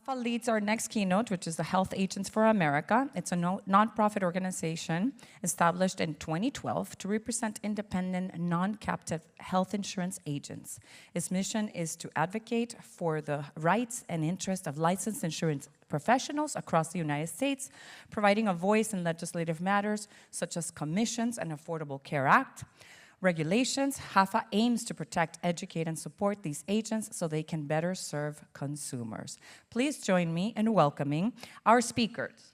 HAFA leads our next keynote, which is the Health Agents for America. It's a nonprofit organization established in 2012 to represent independent, non-captive health insurance agents. Its mission is to advocate for the rights and interests of licensed insurance professionals across the United States, providing a voice in legislative matters such as commissions and Affordable Care Act. Regulations. HAFA aims to protect, educate, and support these agents so they can better serve consumers. Please join me in welcoming our speakers.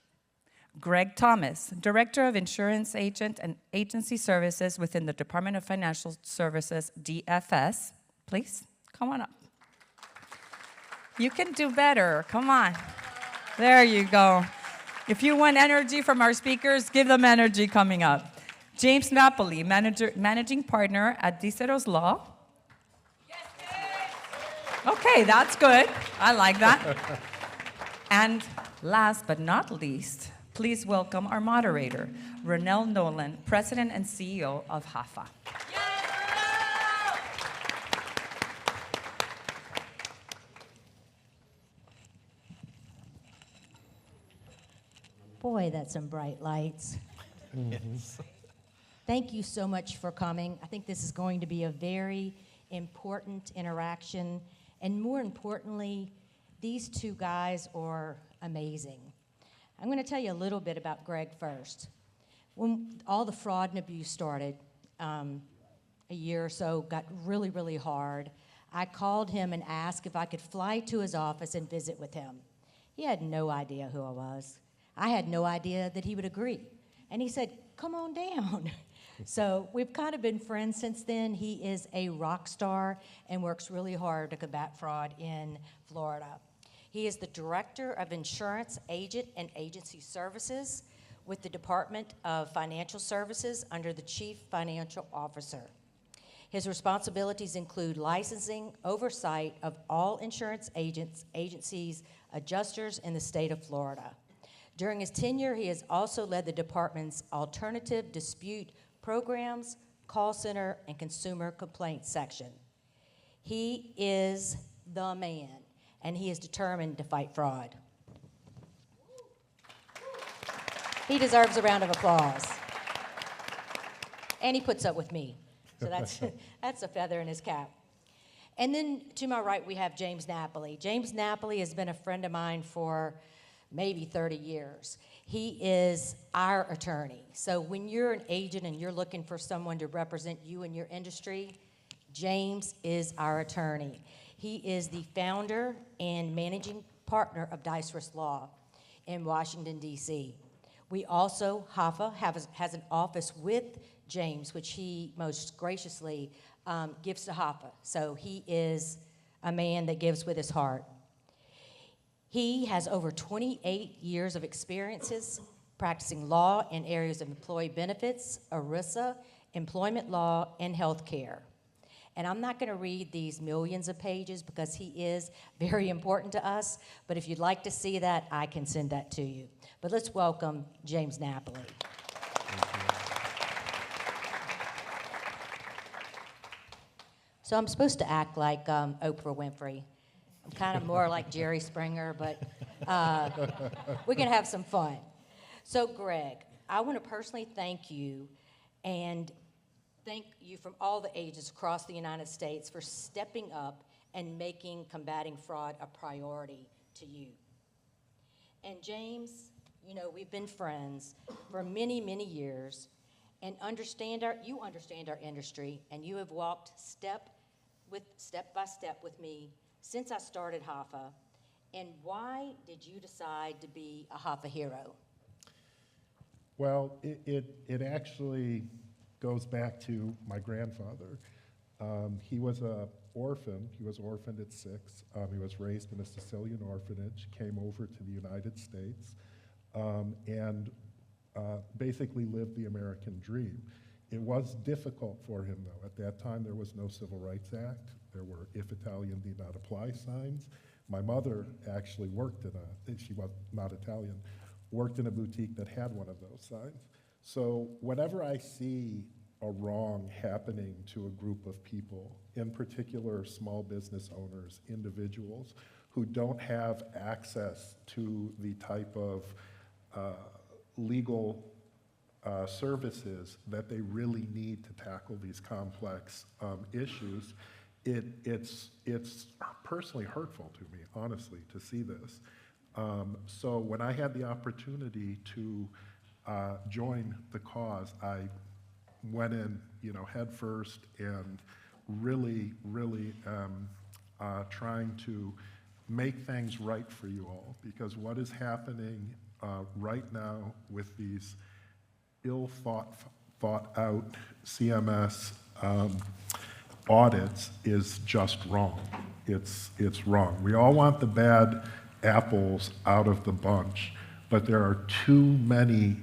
Greg Thomas, Director of Insurance Agent and Agency Services within the Department of Financial Services, DFS. Please, come on up. You can do better, come on. There you go. If you want energy from our speakers, give them energy coming up. James Napoli, Managing Partner at Diceros Law. Okay, that's good. I like that. And last but not least, please welcome our moderator, Ronnell Nolan, President and CEO of HAFA. Boy, that's some bright lights. Yes. Thank you so much for coming. I think this is going to be a very important interaction. And more importantly, these two guys are amazing. I'm going to tell you a little bit about Greg first. When all the fraud and abuse started, a year or so, got really, really hard, I called him and asked if I could fly to his office and visit with him. He had no idea who I was. I had no idea that he would agree. And he said, come on down. So we've kind of been friends since then. He is a rock star and works really hard to combat fraud in Florida. He is the Director of Insurance Agent and Agency Services with the Department of Financial Services under the Chief Financial Officer. His responsibilities include licensing, oversight of all insurance agents, agencies, adjusters in the state of Florida. During his tenure, he has also led the department's alternative dispute programs, call center, and consumer complaints section. He is the man, and he is determined to fight fraud. He deserves a round of applause. And he puts up with me, so that's a feather in his cap. And then to my right, we have James Napoli. James Napoli has been a friend of mine for maybe 30 years. He is our attorney. So when you're an agent and you're looking for someone to represent you in your industry, James is our attorney. He is the founder and managing partner of Diceros Law in Washington, D.C. We also, HAFA, has an office with James, which he most graciously gives to HAFA. So he is a man that gives with his heart. He has over 28 years of experiences practicing law in areas of employee benefits, ERISA, employment law, and health care. And I'm not going to read these millions of pages because he is very important to us, but if you'd like to see that, I can send that to you. But let's welcome James Napoli. So I'm supposed to act like Oprah Winfrey. I'm kind of more like Jerry Springer, but we can have some fun. So Greg, I want to personally thank you and thank you from all the agents across the United States for stepping up and making combating fraud a priority to you. And James, you know, we've been friends for many, many years and you understand our industry, and you have walked step by step with me since I started HAFA. And why did you decide to be a HAFA hero? Well, it actually goes back to my grandfather. He was an orphan. He was orphaned at 6. He was raised in a Sicilian orphanage, came over to the United States, and basically lived the American dream. It was difficult for him, though. At that time, there was no Civil Rights Act. There were "If Italian, need not apply" signs. My mother actually worked she was not Italian, worked in a boutique that had one of those signs. So whenever I see a wrong happening to a group of people, in particular small business owners, individuals who don't have access to the type of legal services that they really need to tackle these complex issues, it's personally hurtful to me, honestly, to see this. So when I had the opportunity to join the cause, I went in, head first and really trying to make things right for you all, because what is happening right now with these ill thought out CMS audits is just wrong. It's wrong. We all want the bad apples out of the bunch, but there are too many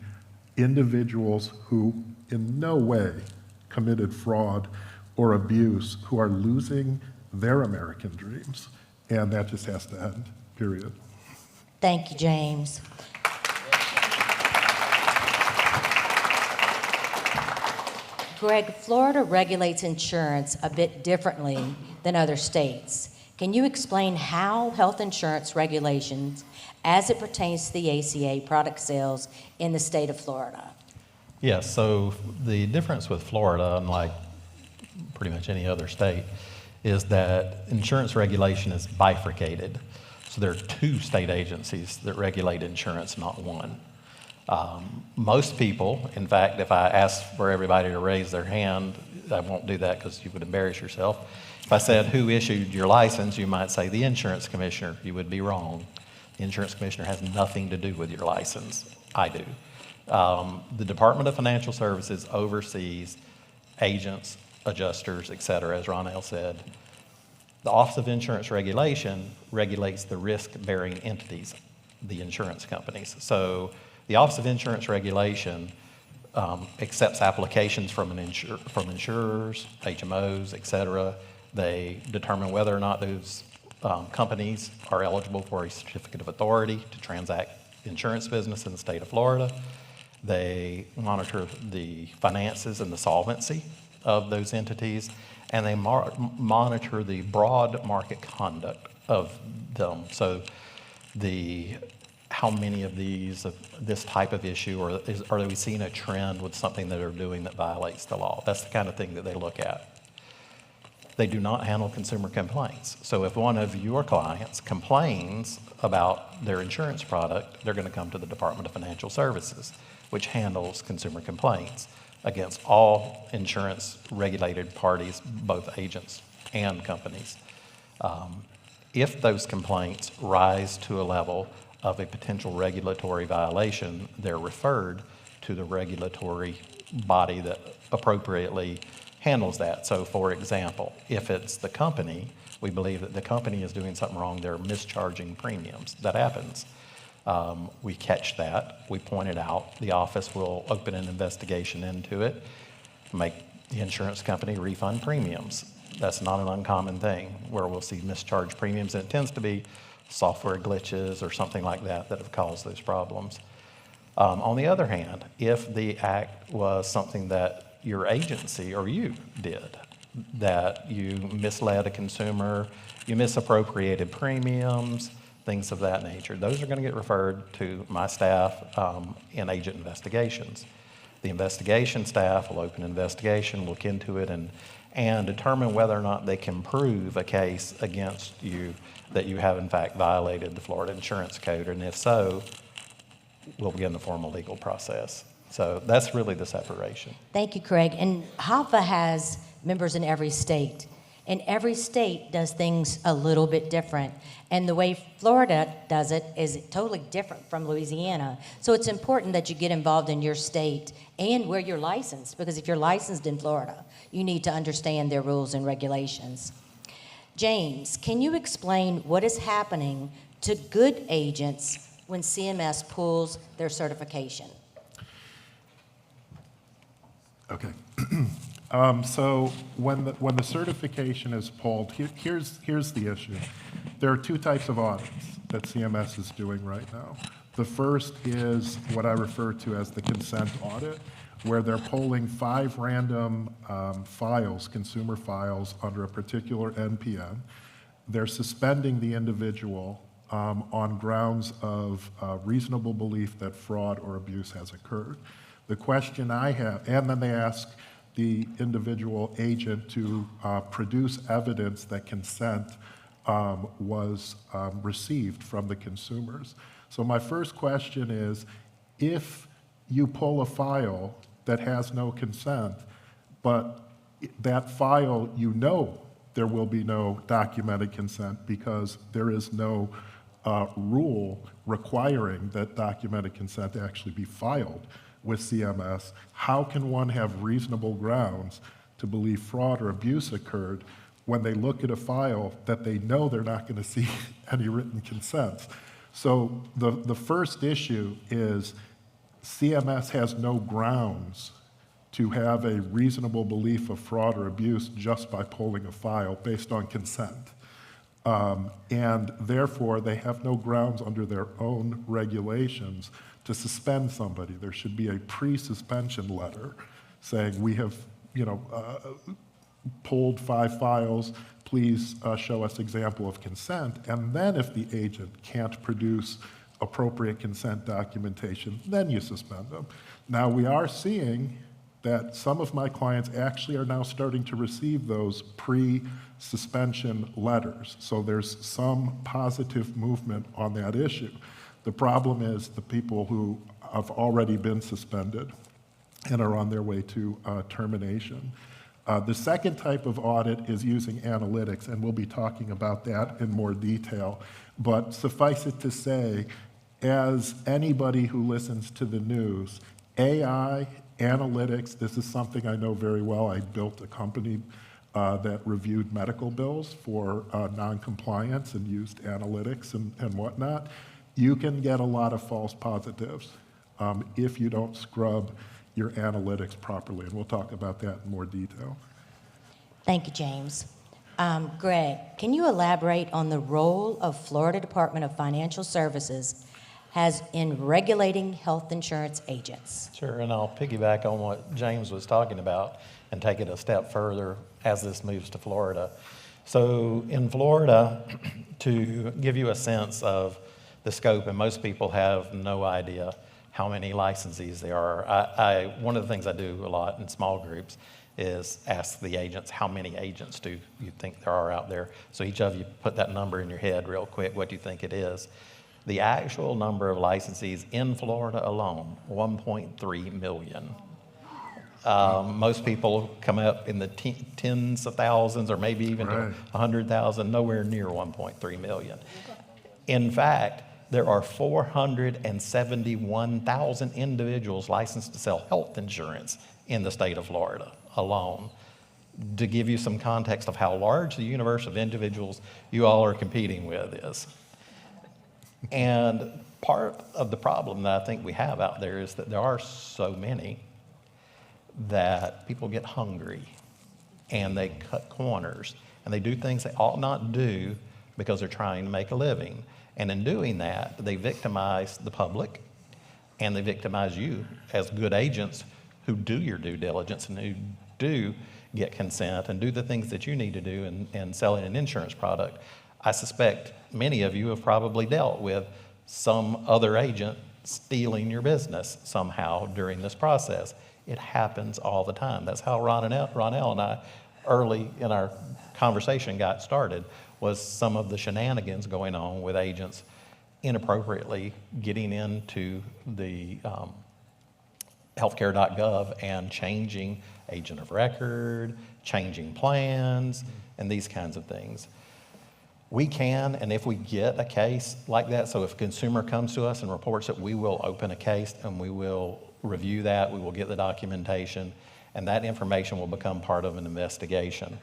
individuals who in no way committed fraud or abuse who are losing their American dreams, and that just has to end, period. Thank you, James. Greg, Florida regulates insurance a bit differently than other states. Can you explain how health insurance regulations, as it pertains to the ACA product sales in the state of Florida? Yes, so the difference with Florida, unlike pretty much any other state, is that insurance regulation is bifurcated. So there are two state agencies that regulate insurance, not one. Most people, in fact, if I asked for everybody to raise their hand, I won't do that because you would embarrass yourself. If I said, who issued your license, you might say the insurance commissioner. You would be wrong. The insurance commissioner has nothing to do with your license. I do. The Department of Financial Services oversees agents, adjusters, et cetera, as Ronnell said. The Office of Insurance Regulation regulates the risk-bearing entities, the insurance companies. So the Office of Insurance Regulation accepts applications from insurers, HMOs, et cetera. They determine whether or not those companies are eligible for a certificate of authority to transact insurance business in the state of Florida. They monitor the finances and the solvency of those entities, and they monitor the broad market conduct of them. So how many of this type of issue, or are we seeing a trend with something that they're doing that violates the law? That's the kind of thing that they look at. They do not handle consumer complaints. So if one of your clients complains about their insurance product, they're going to come to the Department of Financial Services, which handles consumer complaints against all insurance regulated parties, both agents and companies. If those complaints rise to a level of a potential regulatory violation, they're referred to the regulatory body that appropriately handles that. So for example, if it's the company, we believe that the company is doing something wrong, they're mischarging premiums. That happens. We catch that, we point it out, the office will open an investigation into it, make the insurance company refund premiums. That's not an uncommon thing where we'll see mischarged premiums, and it tends to be software glitches or something like that that have caused those problems. On the other hand, if the act was something that your agency or you did, that you misled a consumer, you misappropriated premiums, things of that nature, those are going to get referred to my staff in agent investigations. The investigation staff will open an investigation, look into it, and determine whether or not they can prove a case against you that you have in fact violated the Florida Insurance Code, and if so, we'll begin the formal legal process. So that's really the separation. Thank you, Craig. And HAFA has members in every state, and every state does things a little bit different. And the way Florida does it is totally different from Louisiana. So it's important that you get involved in your state and where you're licensed, because if you're licensed in Florida, you need to understand their rules and regulations. James, can you explain what is happening to good agents when CMS pulls their certification? Okay. So when the certification is pulled, here's the issue. There are two types of audits that CMS is doing right now. The first is what I refer to as the consent audit, where they're polling 5 random files, consumer files, under a particular NPN. They're suspending the individual on grounds of reasonable belief that fraud or abuse has occurred. The question I have, and then they ask the individual agent to produce evidence that consent was received from the consumers. So my first question is, if you pull a file that has no consent, but that file, you know there will be no documented consent because there is no rule requiring that documented consent actually be filed with CMS, how can one have reasonable grounds to believe fraud or abuse occurred when they look at a file that they know they're not going to see any written consents? So the first issue is CMS has no grounds to have a reasonable belief of fraud or abuse just by polling a file based on consent. And therefore, they have no grounds under their own regulations to suspend somebody. There should be a pre-suspension letter saying, we have, pulled 5 files, please show us example of consent. And then if the agent can't produce appropriate consent documentation, then you suspend them. Now, we are seeing that some of my clients actually are now starting to receive those pre-suspension letters. So there's some positive movement on that issue. The problem is the people who have already been suspended and are on their way to termination. The second type of audit is using analytics, and we'll be talking about that in more detail. But suffice it to say, as anybody who listens to the news, AI, analytics, this is something I know very well. I built a company that reviewed medical bills for non-compliance and used analytics and whatnot. You can get a lot of false positives if you don't scrub your analytics properly, and we'll talk about that in more detail. Thank you, James. Greg, can you elaborate on the role of Florida Department of Financial Services has in regulating health insurance agents? Sure, and I'll piggyback on what James was talking about and take it a step further as this moves to Florida. So in Florida, to give you a sense of the scope, and most people have no idea how many licensees there are. One of the things I do a lot in small groups is ask the agents, how many agents do you think there are out there? So each of you put that number in your head real quick, what do you think it is? The actual number of licensees in Florida alone, 1.3 million. Most people come up in the tens of thousands or maybe even to 100,000, nowhere near 1.3 million. In fact, there are 471,000 individuals licensed to sell health insurance in the state of Florida alone. To give you some context of how large the universe of individuals you all are competing with is. And part of the problem that I think we have out there is that there are so many that people get hungry and they cut corners and they do things they ought not do because they're trying to make a living. And in doing that, they victimize the public and they victimize you as good agents who do your due diligence and who do get consent and do the things that you need to do in selling an insurance product. I suspect many of you have probably dealt with some other agent stealing your business somehow during this process. It happens all the time. That's how Ronnell and I, early in our conversation got started, was some of the shenanigans going on with agents inappropriately getting into the healthcare.gov and changing agent of record, changing plans, and these kinds of things. We can, and if we get a case like that, so if a consumer comes to us and reports it, we will open a case and we will review that, we will get the documentation, and that information will become part of an investigation.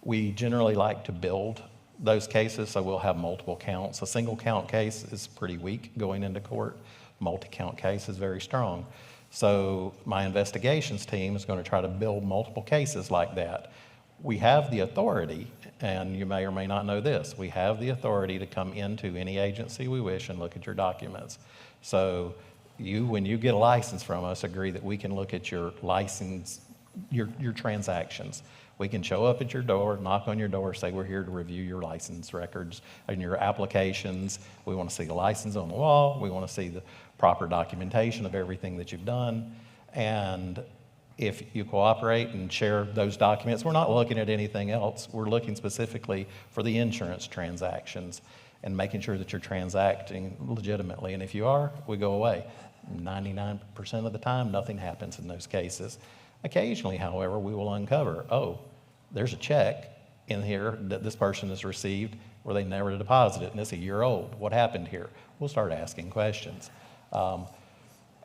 We generally like to build those cases, so we'll have multiple counts. A single count case is pretty weak going into court. Multi-count case is very strong. So my investigations team is going to try to build multiple cases like that. We have the authority, and you may or may not know this, we have the authority to come into any agency we wish and look at your documents. So when you get a license from us, agree that we can look at your license, your transactions. We can show up at your door, knock on your door, say we're here to review your license records and your applications. We want to see the license on the wall. We want to see the proper documentation of everything that you've done. And if you cooperate and share those documents, we're not looking at anything else. We're looking specifically for the insurance transactions and making sure that you're transacting legitimately. And if you are, we go away. 99% of the time, nothing happens in those cases. Occasionally, however, we will uncover, oh, there's a check in here that this person has received where they never deposited, and it's a year old. What happened here? We'll start asking questions.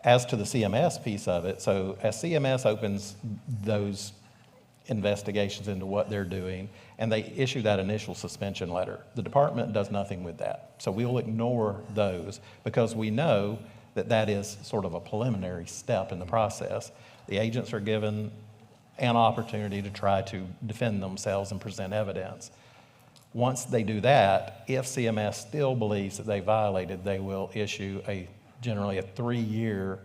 As to the CMS piece of it, so as CMS opens those investigations into what they're doing, and they issue that initial suspension letter, the department does nothing with that. So we'll ignore those because we know that that is sort of a preliminary step in the process. The agents are given an opportunity to try to defend themselves and present evidence. Once they do that, if CMS still believes that they violated, they will issue generally a 3-year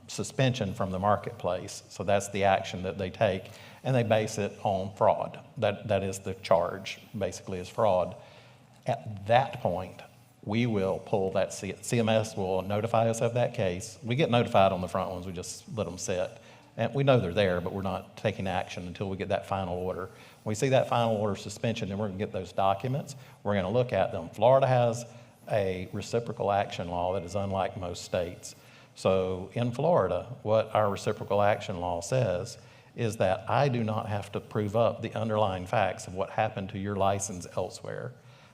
suspension from the marketplace. So that's the action that they take, and they base it on fraud. That is the charge, basically, is fraud. At that point, we will pull that, CMS will notify us of that case. We get notified on the front ones, we just let them sit. And we know they're there, but we're not taking action until we get that final order. When we see that final order suspension, then we're gonna get those documents, we're gonna look at them. Florida has a reciprocal action law that is unlike most states. So in Florida, what our reciprocal action law says is that I do not have to prove up the underlying facts of what happened to your license elsewhere.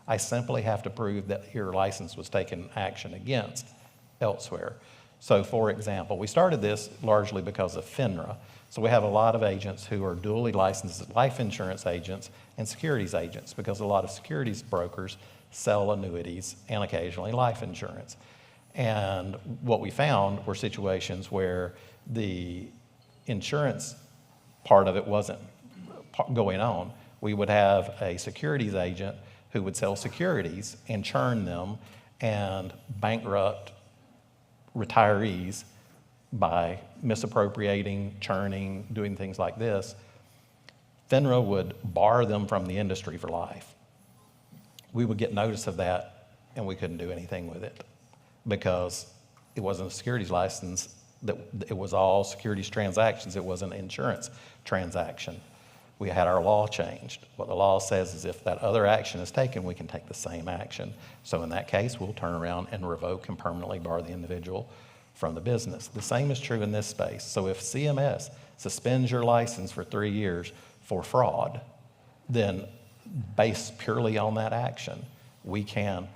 I simply have to prove that your license was taken action against elsewhere. So for example, we started this largely because of FINRA. So we have a lot of agents who are dually licensed as life insurance agents and securities agents because a lot of securities brokers sell annuities and occasionally life insurance. And what we found were situations where the insurance part of it wasn't going on. We would have a securities agent who would sell securities and churn them and bankrupt retirees by misappropriating, churning, doing things like this. FINRA would bar them from the industry for life. We would get notice of that and we couldn't do anything with it because it wasn't a securities license, that it was all securities transactions, it wasn't an insurance transaction. We had our law changed. What the law says is if that other action is taken, we can take the same action. So in that case, we'll turn around and revoke and permanently bar the individual from the business. The same is true in this space. So if CMS suspends your license for 3 years for fraud, then based purely on that action, we can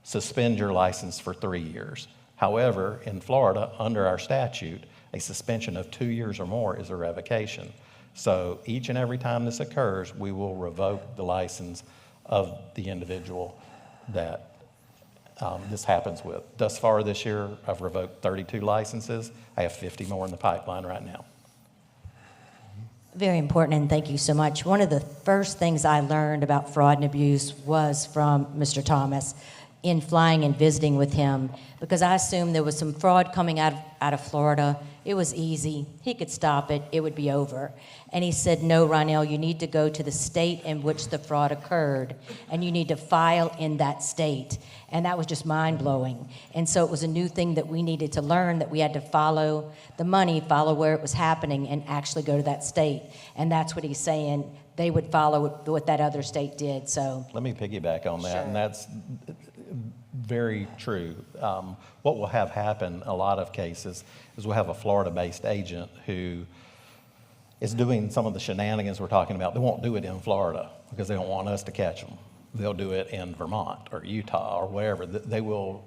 suspend your license for 3 years. However, in Florida, under our statute, a suspension of 2 years or more is a revocation. So each and every time this occurs, we will revoke the license of the individual that this happens with. Thus far this year, I've revoked 32 licenses. I have 50 more in the pipeline right now. Very important, and thank you so much. One of the first things I learned about fraud and abuse was from Mr. Thomas in flying and visiting with him, because I assumed there was some fraud coming out of Florida. It was easy. He could stop it. It would be over. And he said, no, Ronnell, you need to go to the state in which the fraud occurred, and you need to file in that state. And that was just mind-blowing. And so it was a new thing that we needed to learn, that we had to follow the money, follow where it was happening, and actually go to that state. And that's what he's saying. They would follow what that other state did. So let me piggyback on that, Sure. And that's very true. What will have happen in a lot of cases is we'll have a Florida-based agent who is doing some of the shenanigans we're talking about. They won't do it in Florida because they don't want us to catch them. They'll do it in Vermont or Utah or wherever. They will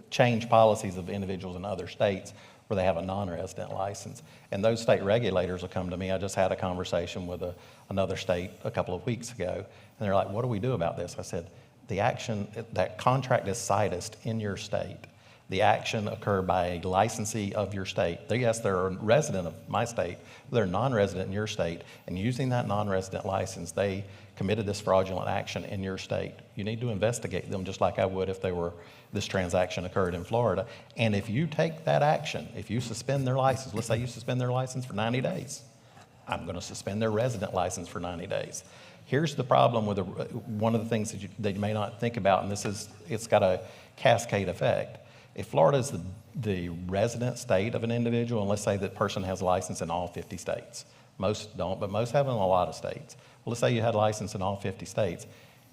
change policies of individuals in other states where they have a non-resident license. And those state regulators will come to me. I just had a conversation with another state a couple of weeks ago, and they're like, what do we do about this? I said, the action, that contract is situs in your state. the action occurred by a licensee of your state. Yes, they're a resident of my state, but they're non-resident in your state, and using that non-resident license, they committed this fraudulent action in your state. You need to investigate them just like I would if this transaction occurred in Florida. And if you take that action, if you suspend their license, let's say you suspend their license for 90 days, I'm going to suspend their resident license for 90 days. Here's the problem with one of the things that you may not think about, and it's got a cascade effect. If Florida is the resident state of an individual, and let's say that person has a license in all 50 states. Most don't, but most have in a lot of states. Well, let's say you had a license in all 50 states.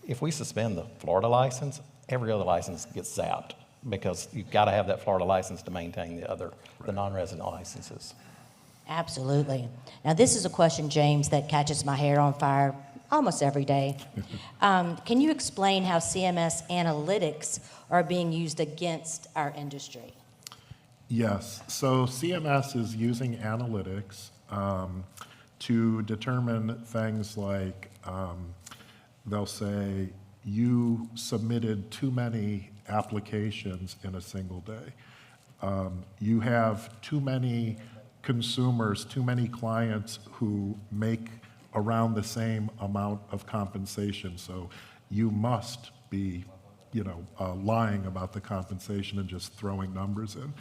If we suspend the Florida license, every other license gets zapped because you've got to have that Florida license to maintain the non-resident licenses. Absolutely. Now, this is a question, James, that catches my hair on fire almost every day. Can you explain how CMS analytics are being used against our industry? Yes. So CMS is using analytics to determine things like they'll say you submitted too many applications in a single day. You have too many consumers, too many clients who make around the same amount of compensation. So you must be, lying about the compensation and just throwing numbers in.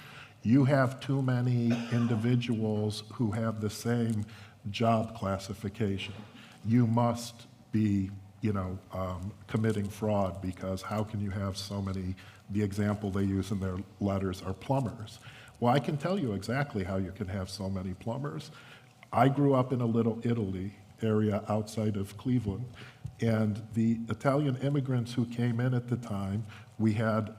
You have too many individuals who have the same job classification. You must be, committing fraud, because how can you have so many? The example they use in their letters are plumbers. Well, I can tell you exactly how you can have so many plumbers. I grew up in a Little Italy area outside of Cleveland, and the Italian immigrants who came in at the time, we had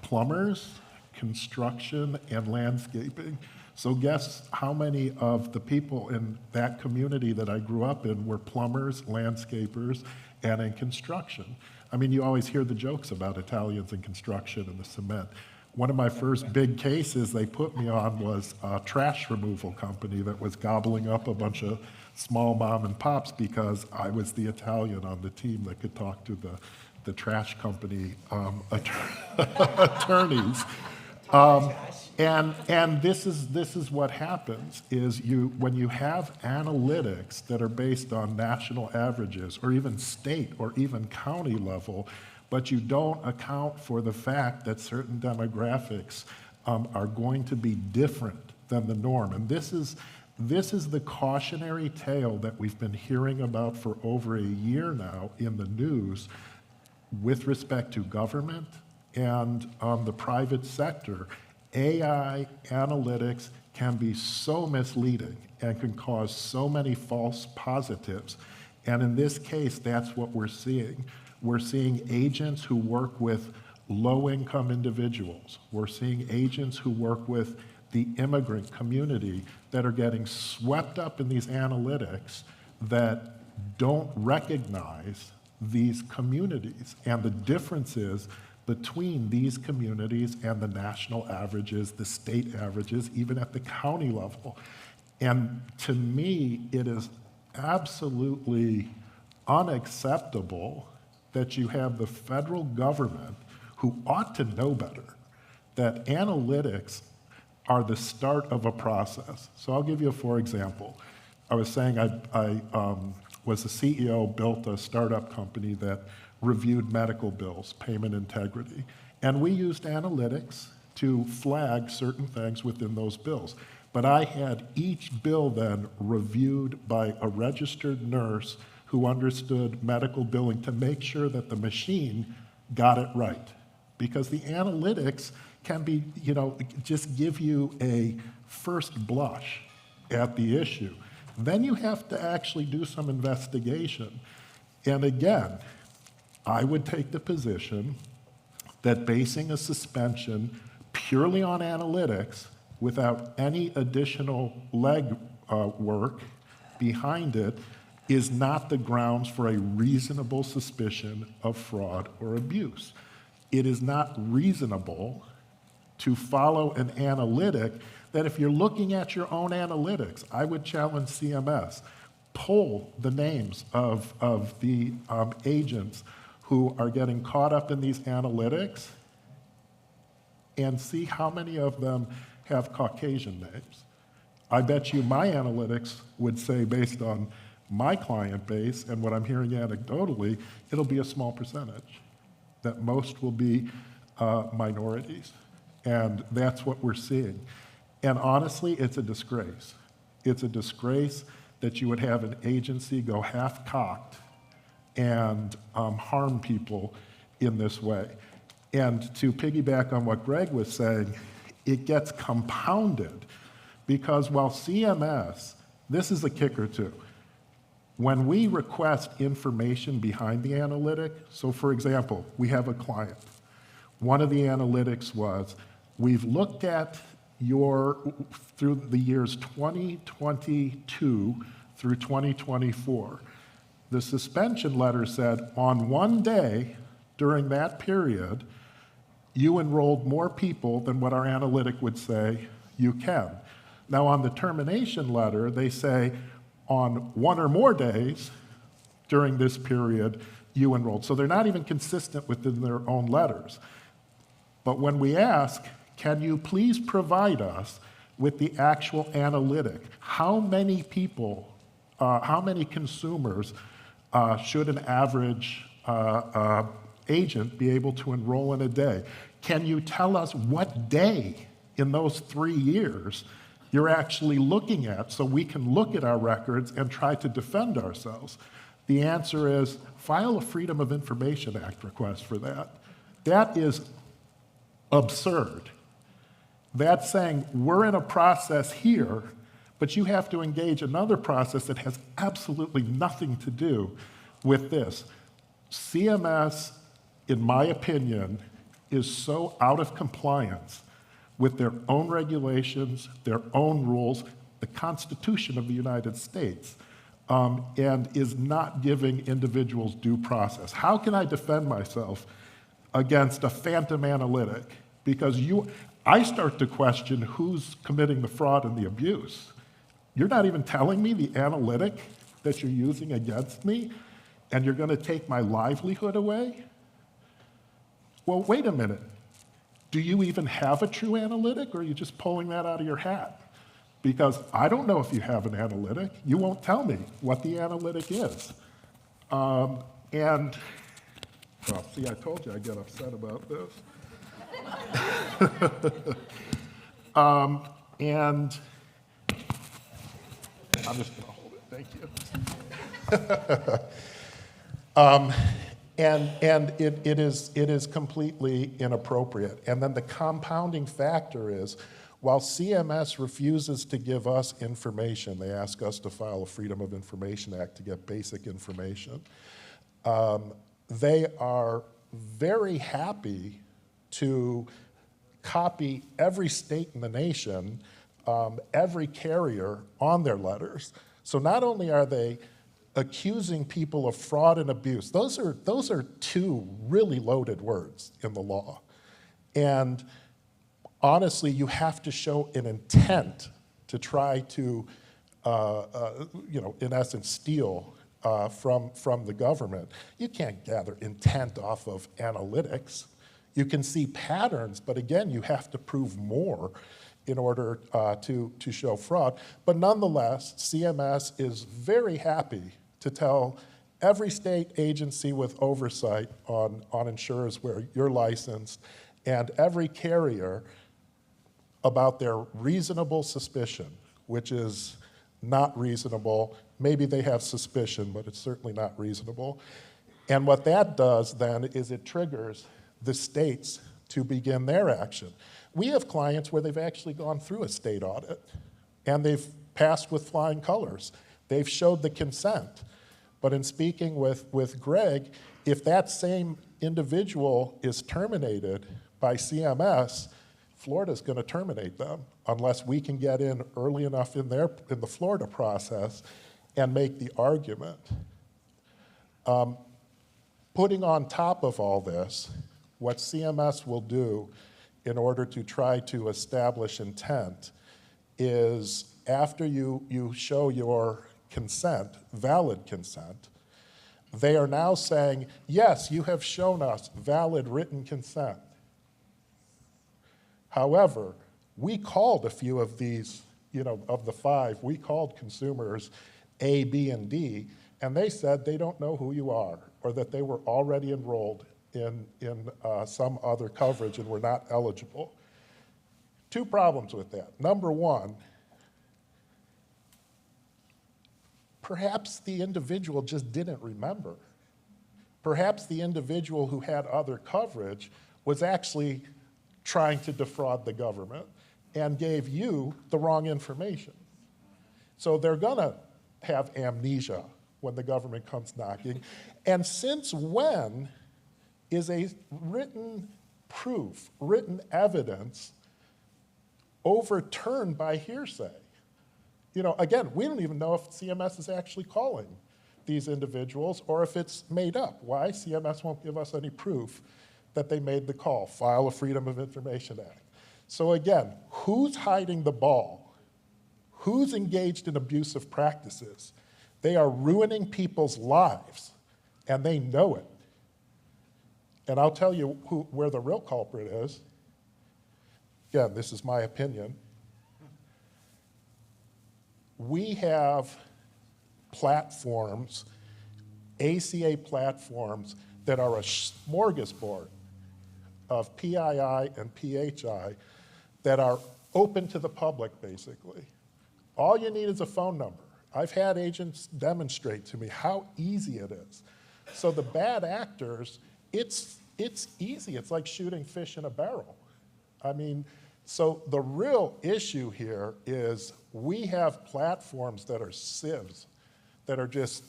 plumbers, construction, and landscaping. So guess how many of the people in that community that I grew up in were plumbers, landscapers, and in construction. I mean, you always hear the jokes about Italians in construction and the cement. One of my first big cases they put me on was a trash removal company that was gobbling up a bunch of small mom and pops because I was the Italian on the team that could talk to the trash company attorneys. And this is what happens is when you have analytics that are based on national averages or even state or even county level, but you don't account for the fact that certain demographics are going to be different than the norm. And this is the cautionary tale that we've been hearing about for over a year now in the news with respect to government and the private sector. AI analytics can be so misleading and can cause so many false positives. And in this case, that's what we're seeing. We're seeing agents who work with low-income individuals. We're seeing agents who work with the immigrant community that are getting swept up in these analytics that don't recognize these communities and the differences between these communities and the national averages, the state averages, even at the county level. And to me, it is absolutely unacceptable that you have the federal government, who ought to know better, that analytics are the start of a process. So I'll give you for example. I was saying I was the CEO, built a startup company that reviewed medical bills, payment integrity. And we used analytics to flag certain things within those bills. But I had each bill then reviewed by a registered nurse who understood medical billing to make sure that the machine got it right. Because the analytics can be, just give you a first blush at the issue. Then you have to actually do some investigation. And again, I would take the position that basing a suspension purely on analytics without any additional leg work behind it is not the grounds for a reasonable suspicion of fraud or abuse. It is not reasonable to follow an analytic that if you're looking at your own analytics, I would challenge CMS, pull the names of the agents who are getting caught up in these analytics and see how many of them have Caucasian names. I bet you my analytics would say, based on my client base and what I'm hearing anecdotally, it'll be a small percentage, that most will be minorities. And that's what we're seeing. And honestly, it's a disgrace. It's a disgrace that you would have an agency go half-cocked and harm people in this way. And to piggyback on what Greg was saying, it gets compounded because while CMS, this is a kicker too, when we request information behind the analytic, so for example, we have a client. One of the analytics was, we've looked at through the years 2022 through 2024. The suspension letter said, on one day during that period, you enrolled more people than what our analytic would say you can. Now on the termination letter, they say, on one or more days during this period, you enrolled. So they're not even consistent within their own letters. But when we ask, can you please provide us with the actual analytic? How many people, how many consumers should an average agent be able to enroll in a day? Can you tell us what day in those 3 years you're actually looking at so we can look at our records and try to defend ourselves? The answer is file a Freedom of Information Act request for that. That is absurd. That's saying we're in a process here, but you have to engage another process that has absolutely nothing to do with this. CMS, in my opinion, is so out of compliance with their own regulations, their own rules, the Constitution of the United States, and is not giving individuals due process. How can I defend myself against a phantom analytic? Because I start to question who's committing the fraud and the abuse. You're not even telling me the analytic that you're using against me, and you're going to take my livelihood away? Well, wait a minute. Do you even have a true analytic, or are you just pulling that out of your hat? Because I don't know if you have an analytic. You won't tell me what the analytic is. Well, see, I told you I get upset about this. And I'm just going to hold it. Thank you. And it is completely inappropriate. And then the compounding factor is, while CMS refuses to give us information, they ask us to file a Freedom of Information Act to get basic information, they are very happy to copy every state in the nation, every carrier on their letters. So not only are they accusing people of fraud and abuse, those are two really loaded words in the law. And honestly, you have to show an intent to try to, in essence, steal from the government. You can't gather intent off of analytics. You can see patterns, but again, you have to prove more in order to show fraud. But nonetheless, CMS is very happy to tell every state agency with oversight on insurers where you're licensed and every carrier about their reasonable suspicion, which is not reasonable. Maybe they have suspicion, but it's certainly not reasonable. And what that does then is it triggers the states to begin their action. We have clients where they've actually gone through a state audit and they've passed with flying colors. They've showed the consent. But in speaking with Greg, if that same individual is terminated by CMS, Florida's going to terminate them unless we can get in early enough in the Florida process and make the argument. Putting on top of all this, what CMS will do in order to try to establish intent is after you show your consent, valid consent, they are now saying, yes, you have shown us valid written consent. However, we called a few of these, of the 5, we called consumers A, B, and D, and they said they don't know who you are, or that they were already enrolled in some other coverage and were not eligible. 2 problems with that. Number one, perhaps the individual just didn't remember. Perhaps the individual who had other coverage was actually trying to defraud the government and gave you the wrong information. So they're gonna have amnesia when the government comes knocking. And since when is a written proof, written evidence overturned by hearsay? Again, we don't even know if CMS is actually calling these individuals or if it's made up. Why? CMS won't give us any proof that they made the call. File a Freedom of Information Act. So again, who's hiding the ball? Who's engaged in abusive practices? They are ruining people's lives, and they know it. And I'll tell you where the real culprit is. Again, this is my opinion. We have platforms, ACA platforms, that are a smorgasbord of PII and PHI that are open to the public, basically. All you need is a phone number. I've had agents demonstrate to me how easy it is. So the bad actors, it's easy. It's like shooting fish in a barrel. So the real issue here is we have platforms that are sieves, that are just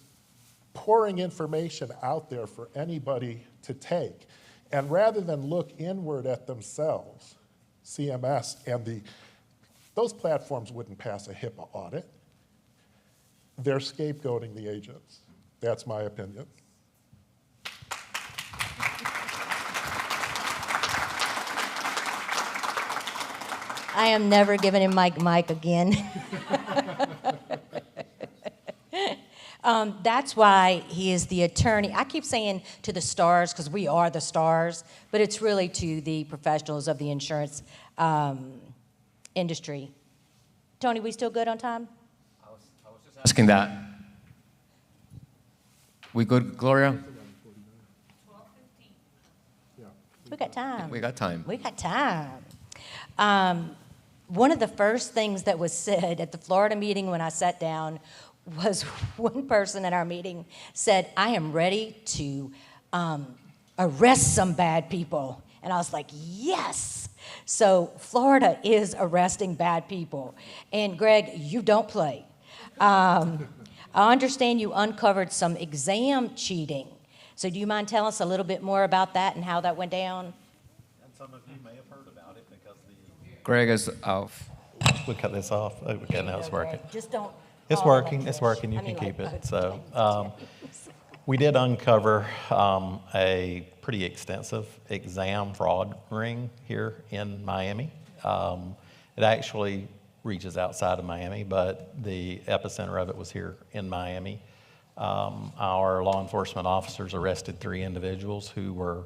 pouring information out there for anybody to take. And rather than look inward at themselves, CMS and those platforms wouldn't pass a HIPAA audit. They're scapegoating the agents. That's my opinion. I am never giving him Mike again. That's why he is the attorney. I keep saying to the stars, because we are the stars, but it's really to the professionals of the insurance industry. Tony, we still good on time? I was just asking that. We good, Gloria? We got time. We got time. We got time. One of the first things that was said at the Florida meeting when I sat down was one person at our meeting said, I am ready to arrest some bad people. And I was like, yes. So Florida is arresting bad people. And Greg, you don't play. I understand you uncovered some exam cheating. So do you mind telling us a little bit more about that and how that went down? And some of you may have heard about it because Greg is off. we cut this off. Okay, now it's working. Just don't. It's working, it's working, you can keep it. So we did uncover a pretty extensive exam fraud ring here in Miami. It actually reaches outside of Miami, but the epicenter of it was here in Miami. Our law enforcement officers arrested 3 individuals who were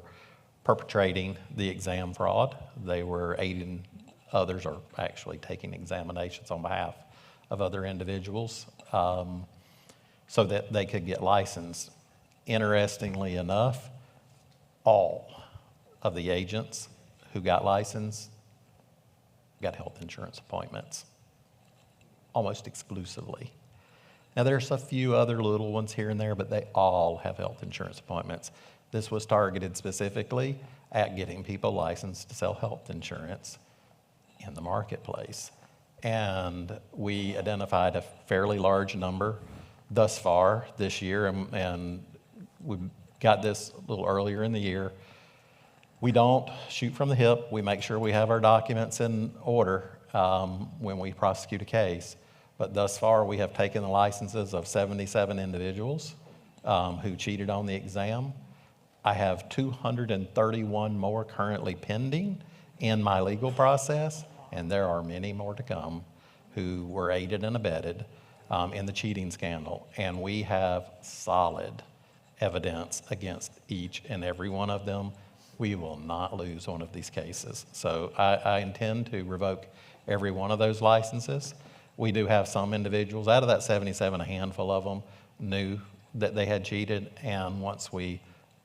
perpetrating the exam fraud. They were aiding others, or actually taking examinations on behalf of other individuals so that they could get licensed. Interestingly enough, all of the agents who got licensed got health insurance appointments, almost exclusively. Now, there's a few other little ones here and there, but they all have health insurance appointments. This was targeted specifically at getting people licensed to sell health insurance in the marketplace. And we identified a fairly large number thus far this year, and we got this a little earlier in the year. We don't shoot from the hip. We make sure we have our documents in order when we prosecute a case. But thus far, we have taken the licenses of 77 individuals who cheated on the exam. I have 231 more currently pending in my legal process, and there are many more to come who were aided and abetted in the cheating scandal. And we have solid evidence against each and every one of them. we will not lose one of these cases. So I intend to revoke every one of those licenses. We do have some individuals, out of that 77, a handful of them knew that they had cheated, and once we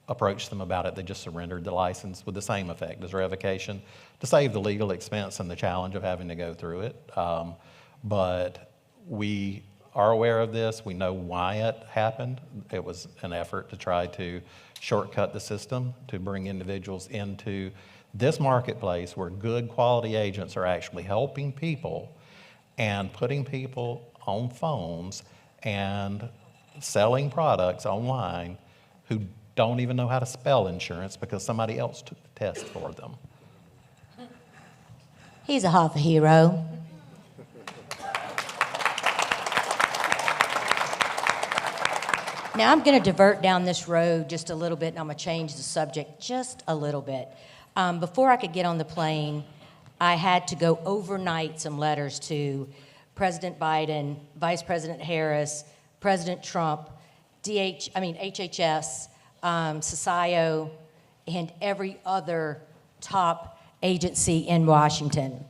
approached them about it, they just surrendered the license with the same effect as revocation to save the legal expense and the challenge of having to go through it. But we are aware of this. We know why it happened. It was an effort to try to shortcut the system to bring individuals into this marketplace where good quality agents are actually helping people and putting people on phones and selling products online who don't even know how to spell insurance because somebody else took the test for them. He's a HAFA hero. Now I'm going to divert down this road just a little bit, and I'm going to change the subject just a little bit. Before I could get on the plane, I had to go overnight some letters to President Biden, Vice President Harris, President Trump, HHS, CISIO, and every other top agency in Washington.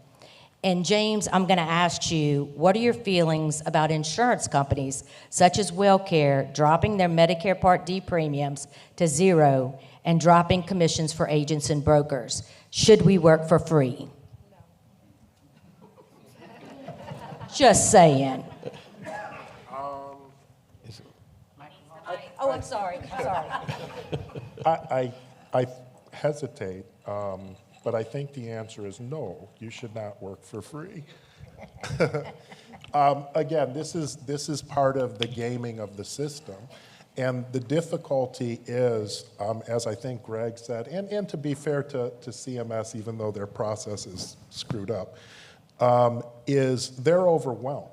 And James, I'm going to ask you, what are your feelings about insurance companies such as WellCare dropping their Medicare Part D premiums to zero and dropping commissions for agents and brokers? Should we work for free? No. Just saying. Oh, I'm sorry. I hesitate, but I think the answer is no. You should not work for free. Again, this is part of the gaming of the system. And the difficulty is, as I think Greg said, and to be fair to CMS, even though their process is screwed up, is they're overwhelmed.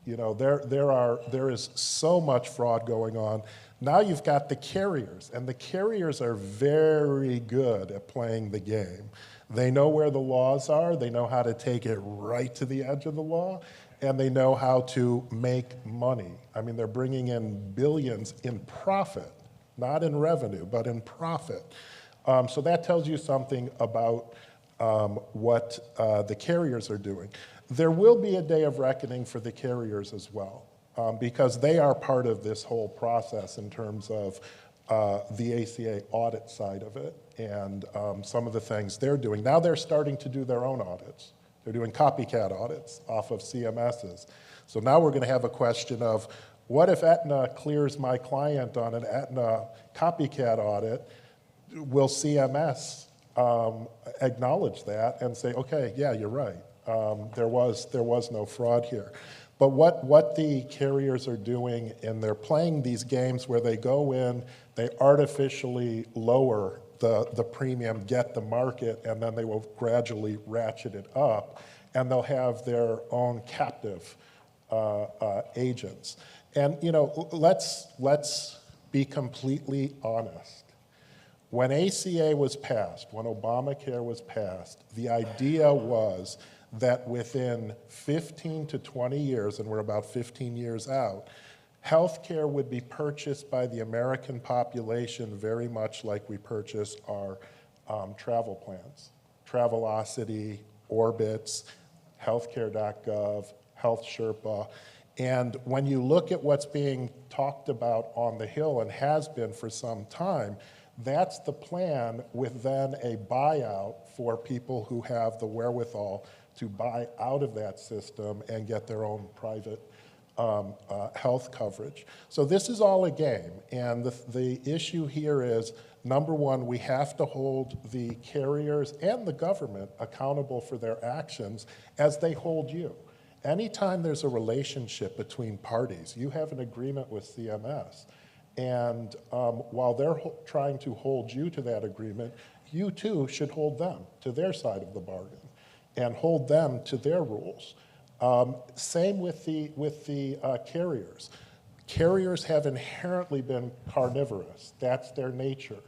You know, there is so much fraud going on. Now you've got the carriers, and the carriers are very good at playing the game. They know where the laws are, they know how to take it right to the edge of the law, and they know how to make money. I mean, they're bringing in billions in profit, not in revenue, but in profit. So that tells you something about what the carriers are doing. There will be a day of reckoning for the carriers as well, because they are part of this whole process in terms of the ACA audit side of it and some of the things they're doing. Now they're starting to do their own audits. They're doing copycat audits off of CMS's. So now we're going to have a question of, what if Aetna clears my client on an Aetna copycat audit? Will CMS acknowledge that and say, okay, yeah, you're right. There was no fraud here. But what the carriers are doing, and they're playing these games where they go in, they artificially lower the premium, get the market, and then they will gradually ratchet it up, and they'll have their own captive agents. And you know, let's be completely honest. When ACA was passed, when Obamacare was passed, the idea was that within 15 to 20 years, and we're about 15 years out, healthcare would be purchased by the American population very much like we purchase our travel plans. Travelocity, Orbitz, healthcare.gov, Health Sherpa. And when you look at what's being talked about on the Hill and has been for some time, that's the plan, with then a buyout for people who have the wherewithal to buy out of that system and get their own private health coverage. So this is all a game, and the issue here is, number one, we have to hold the carriers and the government accountable for their actions as they hold you. Anytime there's a relationship between parties, you have an agreement with CMS, and while they're trying to hold you to that agreement, you too should hold them to their side of the bargain and hold them to their rules. Same with the carriers. Carriers have inherently been carnivorous. That's their nature.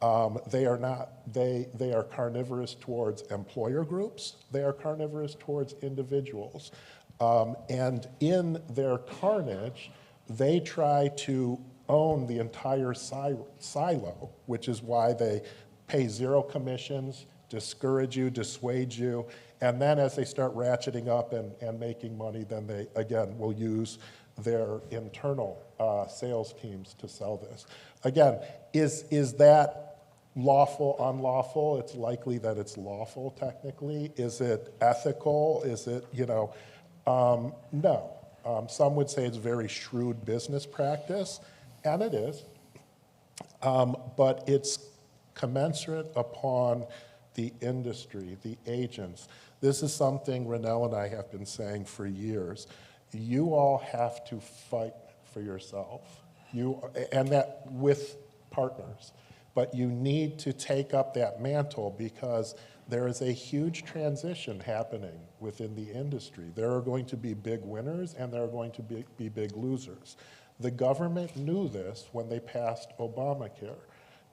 They are carnivorous towards employer groups. They are carnivorous towards individuals. And in their carnage, they try to own the entire silo, which is why they pay zero commissions, discourage you, dissuade you, and then as they start ratcheting up and making money, then they, again, will use their internal sales teams to sell this. Again, is that lawful, unlawful? It's likely that it's lawful technically. Is it ethical? Is it, no. Some would say it's very shrewd business practice, and it is, but it's commensurate upon the industry, the agents. This is something Ronnell and I have been saying for years. You all have to fight for yourself, and that with partners. But you need to take up that mantle because there is a huge transition happening within the industry. There are going to be big winners and there are going to be big losers. The government knew this when they passed Obamacare.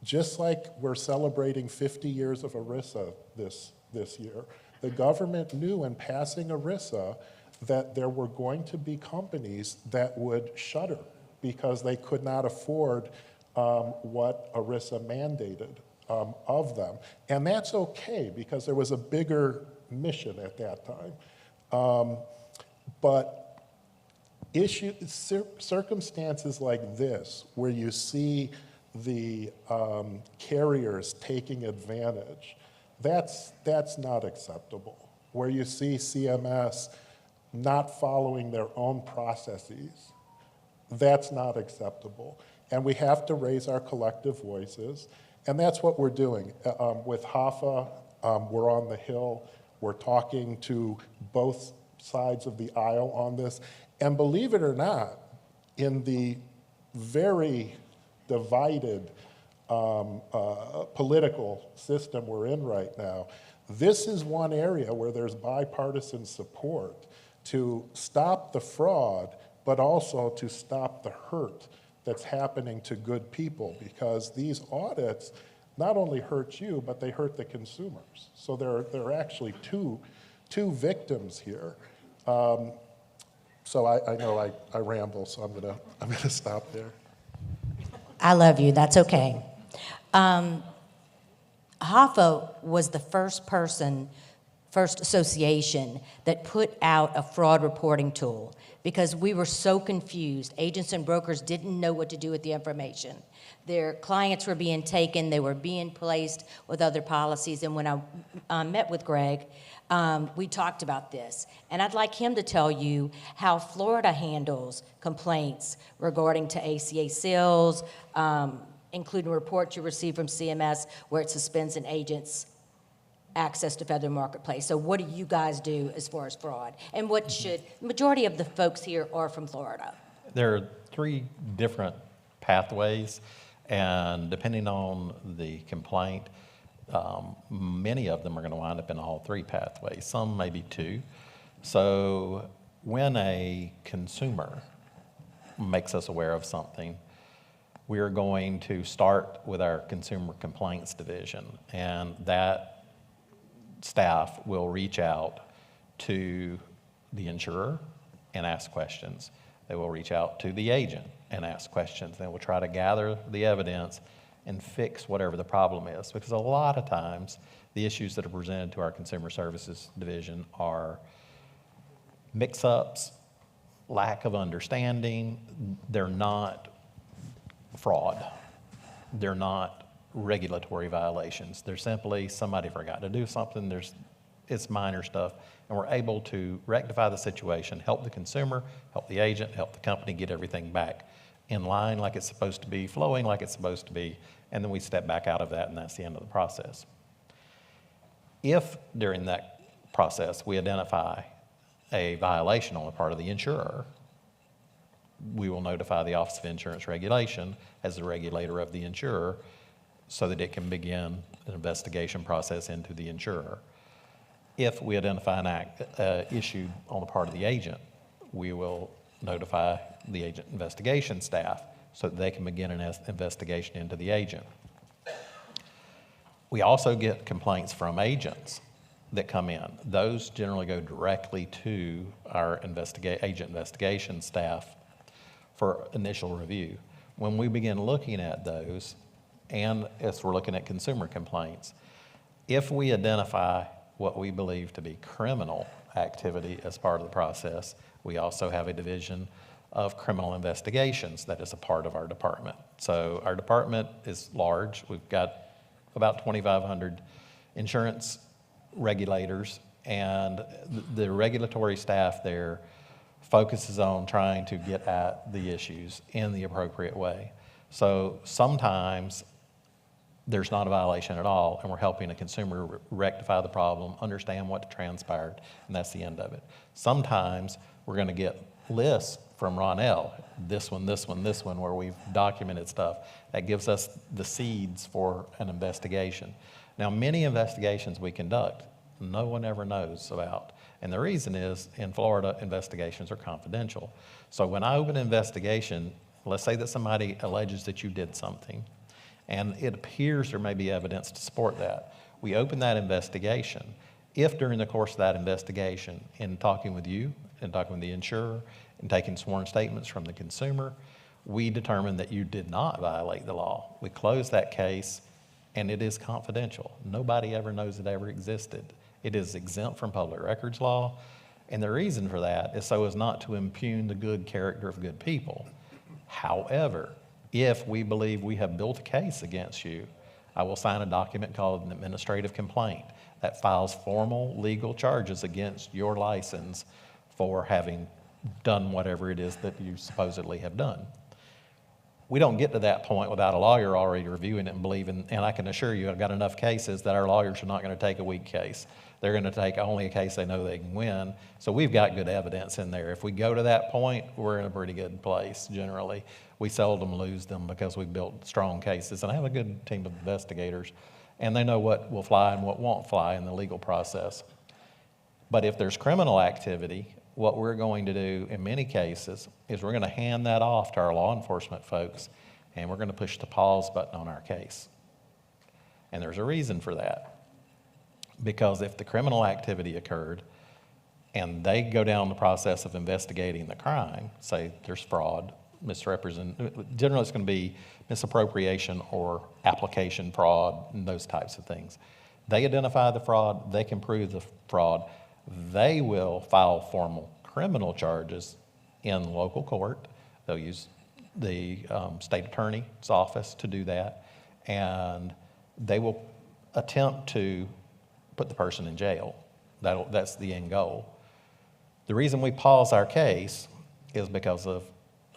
Just like we're celebrating 50 years of ERISA this year, the government knew in passing ERISA that there were going to be companies that would shutter because they could not afford what ERISA mandated of them. And that's okay because there was a bigger mission at that time. But circumstances like this, where you see the carriers taking advantage, that's not acceptable. Where you see CMS not following their own processes, that's not acceptable. And we have to raise our collective voices, and that's what we're doing. With HAFA, we're on the Hill, we're talking to both sides of the aisle on this, and believe it or not, in the very divided political system we're in right now, this is one area where there's bipartisan support to stop the fraud, but also to stop the hurt that's happening to good people, because these audits not only hurt you, but they hurt the consumers. So there are actually two victims here. So I know I ramble, so I'm gonna stop there. I love you, that's okay. HAFA was the first association that put out a fraud reporting tool because we were so confused. Agents and brokers didn't know what to do with the information. Their clients were being taken, they were being placed with other policies, and when I met with Greg, we talked about this. And I'd like him to tell you how Florida handles complaints regarding to ACA sales, including reports you receive from CMS where it suspends an agent's access to federal marketplace. So what do you guys do as far as fraud? And what should, majority of the folks here are from Florida. There are 3 different pathways, and depending on the complaint, many of them are going to wind up in all 3 pathways, some maybe 2. So when a consumer makes us aware of something, we are going to start with our consumer complaints division, and that staff will reach out to the insurer and ask questions. They will reach out to the agent and ask questions. They will try to gather the evidence and fix whatever the problem is, because a lot of times the issues that are presented to our consumer services division are mix-ups, lack of understanding. They're not fraud. They're not regulatory violations. They're simply somebody forgot to do something. It's minor stuff, and we're able to rectify the situation, help the consumer, help the agent, help the company get everything back in line like it's supposed to be, flowing like it's supposed to be, and then we step back out of that, and that's the end of the process. If during that process we identify a violation on the part of the insurer, we will notify the Office of Insurance Regulation as the regulator of the insurer so that it can begin an investigation process into the insurer. If we identify an issue on the part of the agent, we will notify the agent investigation staff so that they can begin an investigation into the agent. We also get complaints from agents that come in. Those generally go directly to our agent investigation staff for initial review. When we begin looking at those, and as we're looking at consumer complaints. If we identify what we believe to be criminal activity as part of the process, we also have a division of criminal investigations that is a part of our department. So our department is large. We've got about 2,500 insurance regulators, and the regulatory staff there focuses on trying to get at the issues in the appropriate way. So sometimes there's not a violation at all, and we're helping a consumer rectify the problem, understand what transpired, and that's the end of it. Sometimes we're going to get lists from Ronnell, this one, where we've documented stuff. That gives us the seeds for an investigation. Now, many investigations we conduct, no one ever knows about. And the reason is, in Florida, investigations are confidential. So when I open an investigation, let's say that somebody alleges that you did something, and it appears there may be evidence to support that. We open that investigation. If during the course of that investigation, in talking with you, and talking with the insurer, and taking sworn statements from the consumer, we determine that you did not violate the law. We close that case, and it is confidential. Nobody ever knows it ever existed. It is exempt from public records law, and the reason for that is so as not to impugn the good character of good people. However, if we believe we have built a case against you, I will sign a document called an administrative complaint that files formal legal charges against your license for having done whatever it is that you supposedly have done. We don't get to that point without a lawyer already reviewing it and believing, and I can assure you I've got enough cases that our lawyers are not going to take a weak case. They're going to take only a case they know they can win. So we've got good evidence in there. If we go to that point, we're in a pretty good place generally. We seldom lose them because we've built strong cases, and I have a good team of investigators, and they know what will fly and what won't fly in the legal process. But if there's criminal activity, what we're going to do in many cases is we're going to hand that off to our law enforcement folks, and we're going to push the pause button on our case. And there's a reason for that. Because if the criminal activity occurred and they go down the process of investigating the crime, say there's fraud, generally it's going to be misappropriation or application fraud and those types of things. They identify the fraud, they can prove the fraud, they will file formal criminal charges in local court. They'll use the state attorney's office to do that, and they will attempt to put the person in jail. That's the end goal. The reason we pause our case is because of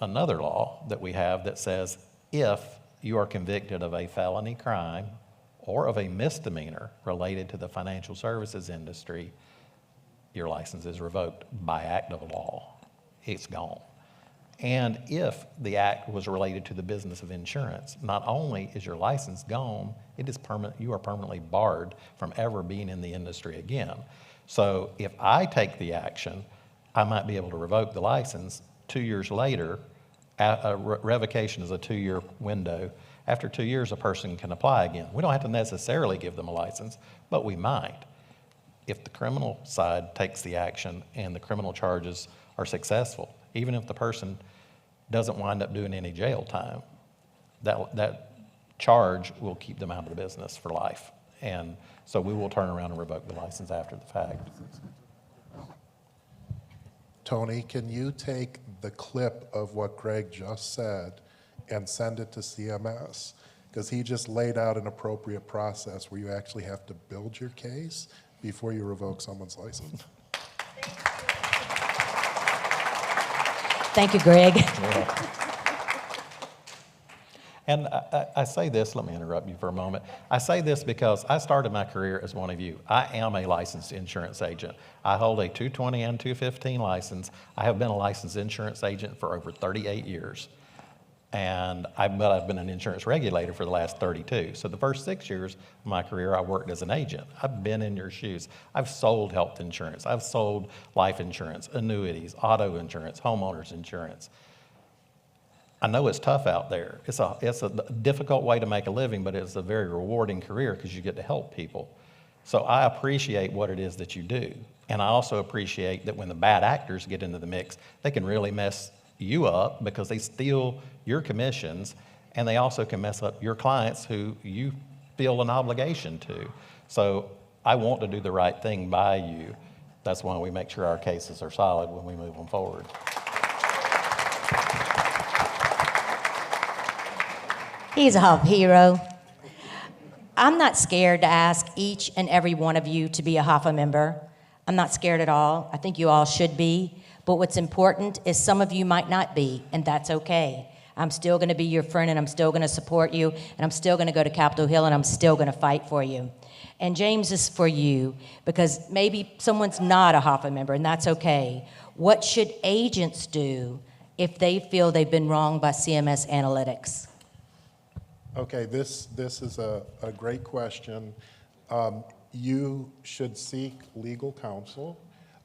another law that we have that says if you are convicted of a felony crime or of a misdemeanor related to the financial services industry, your license is revoked by act of law. It's gone. And if the act was related to the business of insurance, not only is your license gone, it is permanent. You are permanently barred from ever being in the industry again. So if I take the action, I might be able to revoke the license 2 years later. Revocation is a 2-year window. After 2 years, a person can apply again. We don't have to necessarily give them a license, but we might. If the criminal side takes the action and the criminal charges are successful, even if the person doesn't wind up doing any jail time, that charge will keep them out of the business for life. And so we will turn around and revoke the license after the fact. Tony, can you take the clip of what Greg just said and send it to CMS? Because he just laid out an appropriate process where you actually have to build your case before you revoke someone's license. Thank you, Greg. Yeah. And I say this, let me interrupt you for a moment. I say this because I started my career as one of you. I am a licensed insurance agent. I hold a 220 and 215 license. I have been a licensed insurance agent for over 38 years. But I've been an insurance regulator for the last 32. So the first 6 years of my career, I worked as an agent. I've been in your shoes. I've sold health insurance. I've sold life insurance, annuities, auto insurance, homeowners insurance. I know it's tough out there. It's a difficult way to make a living, but it's a very rewarding career because you get to help people. So I appreciate what it is that you do. And I also appreciate that when the bad actors get into the mix, they can really mess you up because they steal your commissions and they also can mess up your clients who you feel an obligation to. So I want to do the right thing by you. That's why we make sure our cases are solid when we move them forward. He's a hero. I'm not scared to ask each and every one of you to be a HAFA member. I'm not scared at all. I think you all should be. But what's important is some of you might not be, and that's okay. I'm still going to be your friend, and I'm still going to support you, and I'm still going to go to Capitol Hill, and I'm still going to fight for you. And James is for you, because maybe someone's not a HAFA member, and that's okay. What should agents do if they feel they've been wronged by CMS Analytics? Okay, this is a great question. You should seek legal counsel,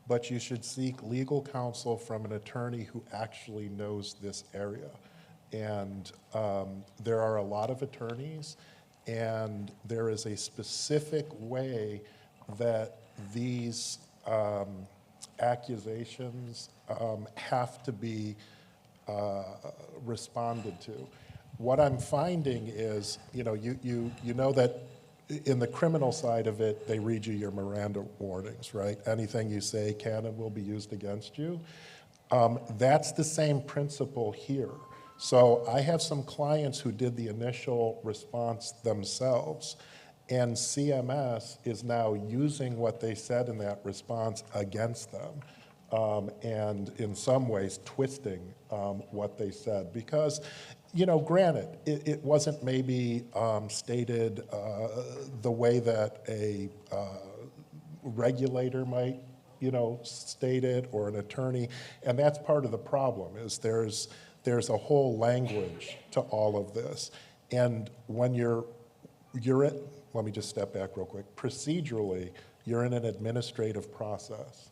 but you should seek legal counsel from an attorney who actually knows this area. And there are a lot of attorneys, and there is a specific way that these accusations have to be responded to. What I'm finding is, you know that in the criminal side of it, they read you your Miranda warnings, right? Anything you say can and will be used against you. That's the same principle here. So I have some clients who did the initial response themselves, and CMS is now using what they said in that response against them, and in some ways twisting what they said. Because, granted, it wasn't maybe stated the way that a regulator might, state it, or an attorney, and that's part of the problem, is there's a whole language to all of this. And when let me just step back real quick. Procedurally, you're in an administrative process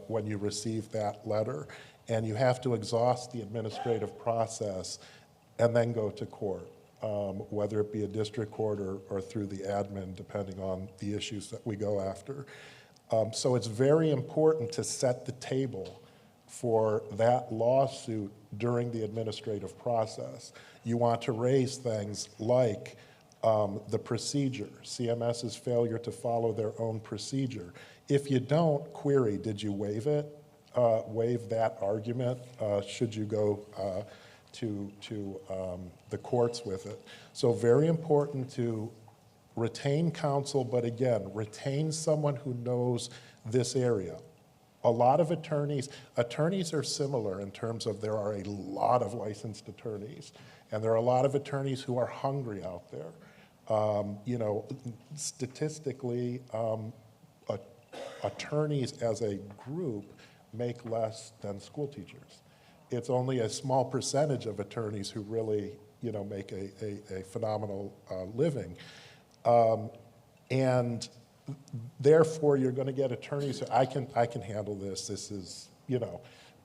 when you receive that letter, and you have to exhaust the administrative process and then go to court, whether it be a district court or through the admin, depending on the issues that we go after. So it's very important to set the table for that lawsuit during the administrative process. You want to raise things like the procedure, CMS's failure to follow their own procedure. If you don't, query, did you waive it? Waive that argument? Should you go to the courts with it? So very important to retain counsel, but again, retain someone who knows this area. A lot of attorneys are similar in terms of there are a lot of licensed attorneys, and there are a lot of attorneys who are hungry out there. Statistically, attorneys as a group make less than school teachers. It's only a small percentage of attorneys who really, make a phenomenal living. And therefore, you're going to get attorneys who, I can handle this. This is,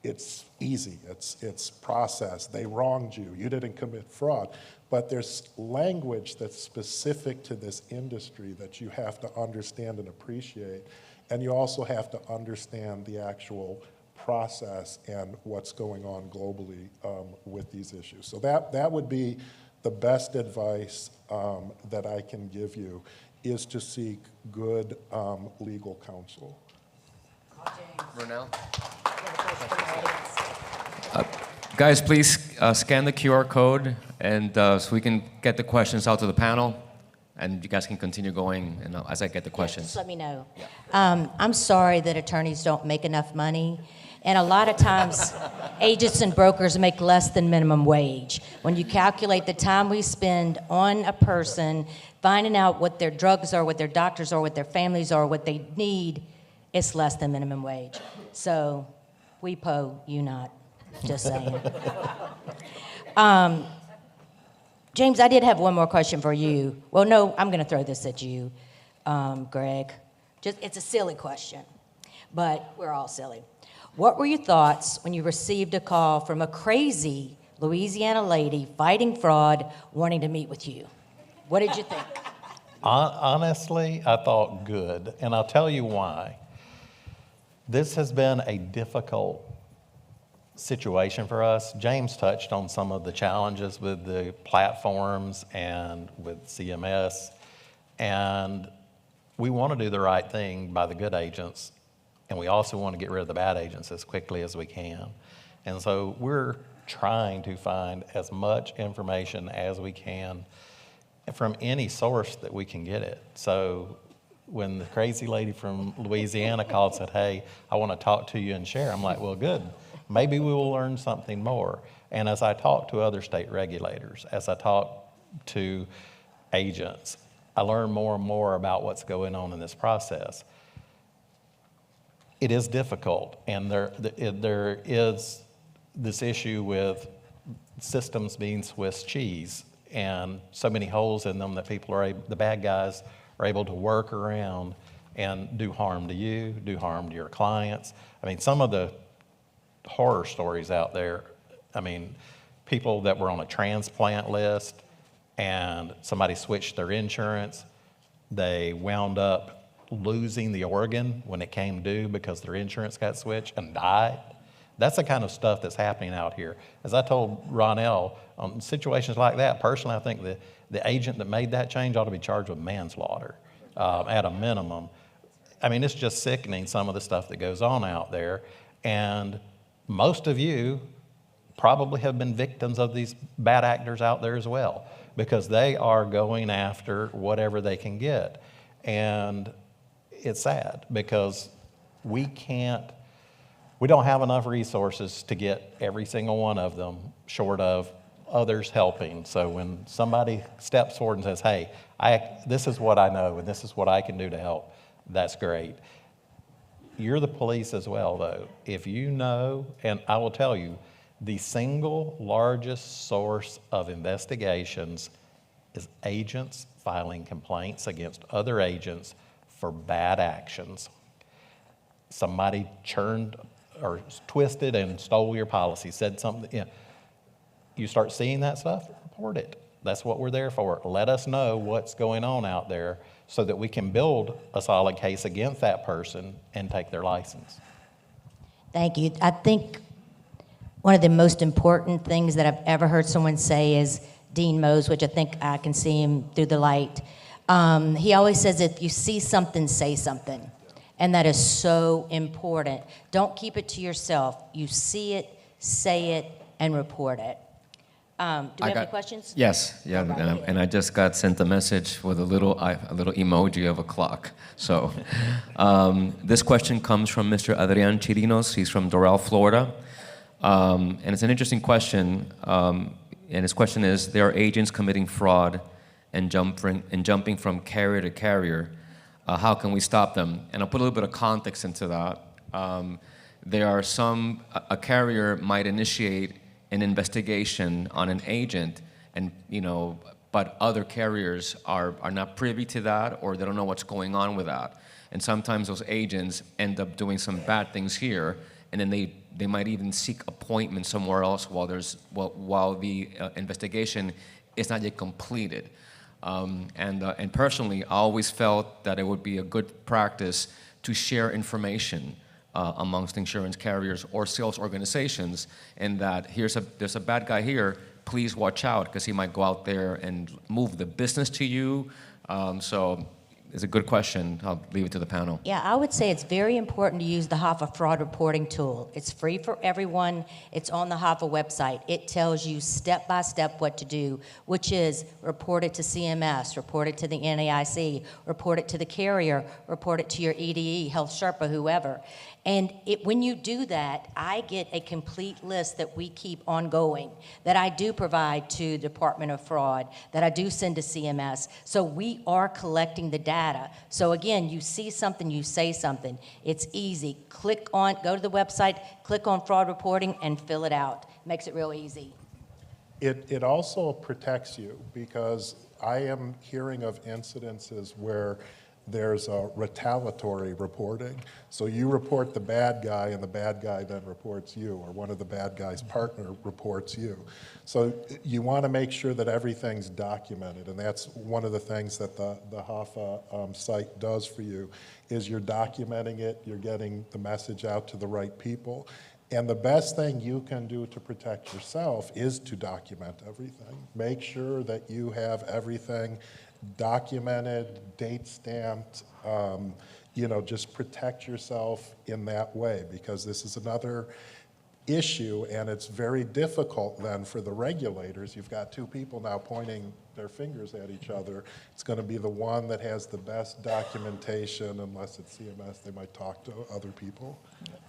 it's easy. It's process. They wronged you. You didn't commit fraud. But there's language that's specific to this industry that you have to understand and appreciate. And you also have to understand the actual process and what's going on globally with these issues. So that would be the best advice that I can give you, is to seek good legal counsel. Ronnell? Guys, please scan the QR code, and so we can get the questions out to the panel, and you guys can continue going as I get the questions. Just let me know. I'm sorry that attorneys don't make enough money. And a lot of times, agents and brokers make less than minimum wage. When you calculate the time we spend on a person, finding out what their drugs are, what their doctors are, what their families are, what they need, it's less than minimum wage. So, we po, you not. Just saying. James, I did have one more question for you. Well, no, I'm going to throw this at you, Greg. It's a silly question, but we're all silly. What were your thoughts when you received a call from a crazy Louisiana lady fighting fraud wanting to meet with you? What did you think? Honestly, I thought good, and I'll tell you why. This has been a difficult situation for us. James touched on some of the challenges with the platforms and with CMS, and we want to do the right thing by the good agents, and we also want to get rid of the bad agents as quickly as we can. And so we're trying to find as much information as we can from any source that we can get it. So when the crazy lady from Louisiana called and said, hey, I want to talk to you and share, I'm like, well, good. Maybe we will learn something more. And as I talk to other state regulators, as I talk to agents, I learn more and more about what's going on in this process. It is difficult, and there is this issue with systems being Swiss cheese and so many holes in them that the bad guys are able to work around and do harm to you, do harm to your clients. I mean, some of the horror stories out there, I mean, people that were on a transplant list and somebody switched their insurance, they wound up losing the organ when it came due because their insurance got switched and died. That's the kind of stuff that's happening out here. As I told Ronnell, on situations like that, personally, I think the agent that made that change ought to be charged with manslaughter at a minimum. I mean, it's just sickening, some of the stuff that goes on out there. And most of you probably have been victims of these bad actors out there as well, because they are going after whatever they can get. And it's sad because we don't have enough resources to get every single one of them, short of others helping. So when somebody steps forward and says, hey, this is what I know and this is what I can do to help, that's great. You're the police as well, though. If you know, and I will tell you, the single largest source of investigations is agents filing complaints against other agents for bad actions. Somebody churned or twisted and stole your policy, said something. You start seeing that stuff, report it. That's what we're there for. Let us know what's going on out there so that we can build a solid case against that person and take their license. Thank you. I think one of the most important things that I've ever heard someone say is Dean Mose, which I think I can see him through the light. He always says, if you see something, say something. And that is so important. Don't keep it to yourself. You see it, say it, and report it. Do we have any questions? Yes, yeah, and I just got sent a message with a little emoji of a clock. So this question comes from Mr. Adrian Chirinos. He's from Doral, Florida. And it's an interesting question. And his question is, there are agents committing fraud and jumping from carrier to carrier. How can we stop them? And I'll put a little bit of context into that. There are a carrier might initiate an investigation on an agent, and but other carriers are not privy to that, or they don't know what's going on with that. And sometimes those agents end up doing some bad things here, and then they might even seek appointment somewhere else while the investigation is not yet completed. And personally, I always felt that it would be a good practice to share information amongst insurance carriers or sales organizations, and that there's a bad guy here, please watch out, because he might go out there and move the business to you. So it's a good question. I'll leave it to the panel. Yeah, I would say it's very important to use the HAFA fraud reporting tool. It's free for everyone. It's on the HAFA website. It tells you step by step what to do, which is report it to CMS, report it to the NAIC, report it to the carrier, report it to your EDE, Health Sherpa, whoever. And when you do that, I get a complete list that we keep ongoing, that I do provide to the Department of Fraud, that I do send to CMS. So we are collecting the data. So again, you see something, you say something. It's easy. Go to the website, click on fraud reporting, and fill it out. Makes it real easy. It also protects you, because I am hearing of incidences where there's a retaliatory reporting. So you report the bad guy, and the bad guy then reports you, or one of the bad guy's partner reports you. So you want to make sure that everything's documented, and that's one of the things that the HAFA site does for you, is you're documenting it, you're getting the message out to the right people. And the best thing you can do to protect yourself is to document everything. Make sure that you have everything documented, date stamped, just protect yourself in that way, because this is another issue, and it's very difficult then for the regulators. You've got two people now pointing their fingers at each other. It's going to be the one that has the best documentation. Unless it's CMS, they might talk to other people.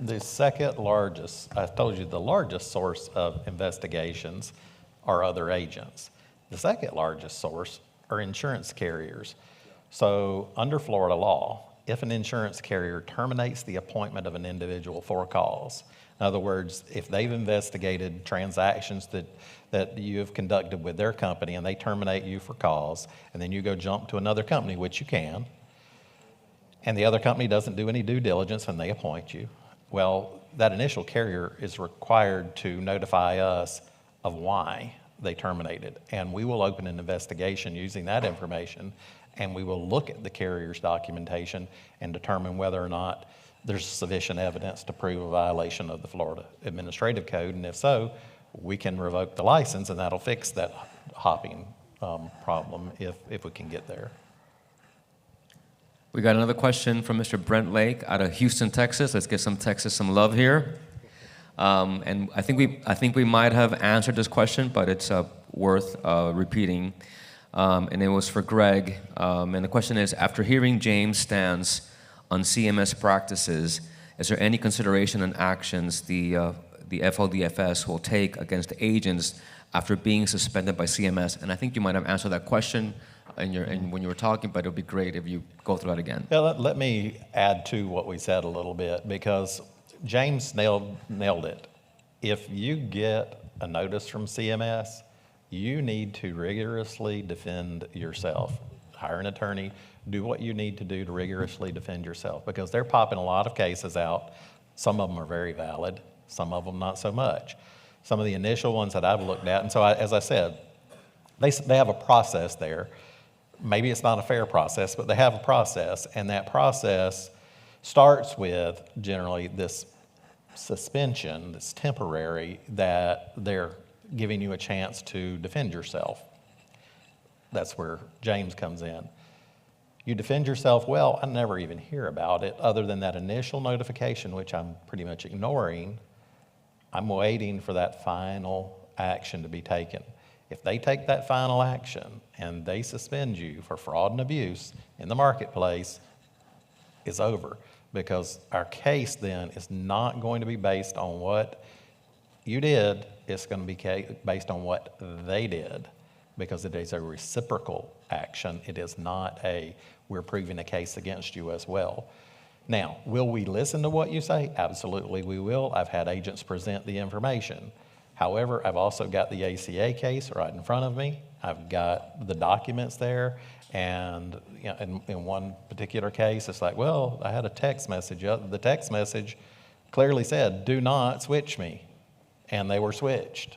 The second largest, I told you, the largest source of investigations are other agents. The second largest source are insurance carriers. So under Florida law, if an insurance carrier terminates the appointment of an individual for a cause, in other words, if they've investigated transactions that you have conducted with their company and they terminate you for cause, and then you go jump to another company, which you can, and the other company doesn't do any due diligence and they appoint you, well, that initial carrier is required to notify us of why they terminated. And we will open an investigation using that information, and we will look at the carrier's documentation and determine whether or not there's sufficient evidence to prove a violation of the Florida Administrative Code, and if so, we can revoke the license, and that'll fix that hopping problem if we can get there. We got another question from Mr. Brent Lake out of Houston, Texas. Let's give some Texas some love here. And I think we might have answered this question, but it's worth repeating. And it was for Greg. And the question is, after hearing James' stance on CMS practices, is there any consideration and actions the FLDFS will take against agents after being suspended by CMS? And I think you might have answered that question when you were talking, but it would be great if you go through that again. Yeah, let me add to what we said a little bit, because James nailed it. If you get a notice from CMS, you need to rigorously defend yourself. Hire an attorney, do what you need to do to rigorously defend yourself, because they're popping a lot of cases out. Some of them are very valid, some of them not so much. Some of the initial ones that I've looked at, and so as I said, they have a process there. Maybe it's not a fair process, but they have a process, and that process starts with generally this suspension that's temporary, that they're giving you a chance to defend yourself. That's where James comes in. You defend yourself well, I never even hear about it other than that initial notification, which I'm pretty much ignoring. I'm waiting for that final action to be taken. If they take that final action and they suspend you for fraud and abuse in the marketplace, it's over, because our case then is not going to be based on what you did, it's going to be based on what they did, because it is a reciprocal action. It is not we're proving a case against you as well. Now, will we listen to what you say? Absolutely we will. I've had agents present the information. However, I've also got the ACA case right in front of me. I've got the documents there, and in one particular case, it's like, well, I had a text message. The text message clearly said, do not switch me, and they were switched.